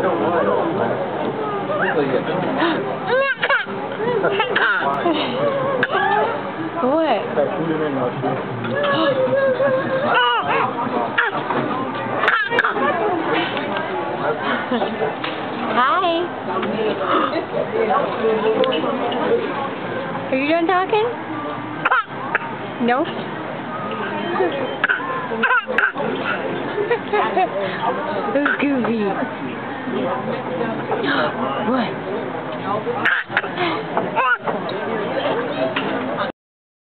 don't know. What? Hi. Are you done talking? No? Who's Goofy? What?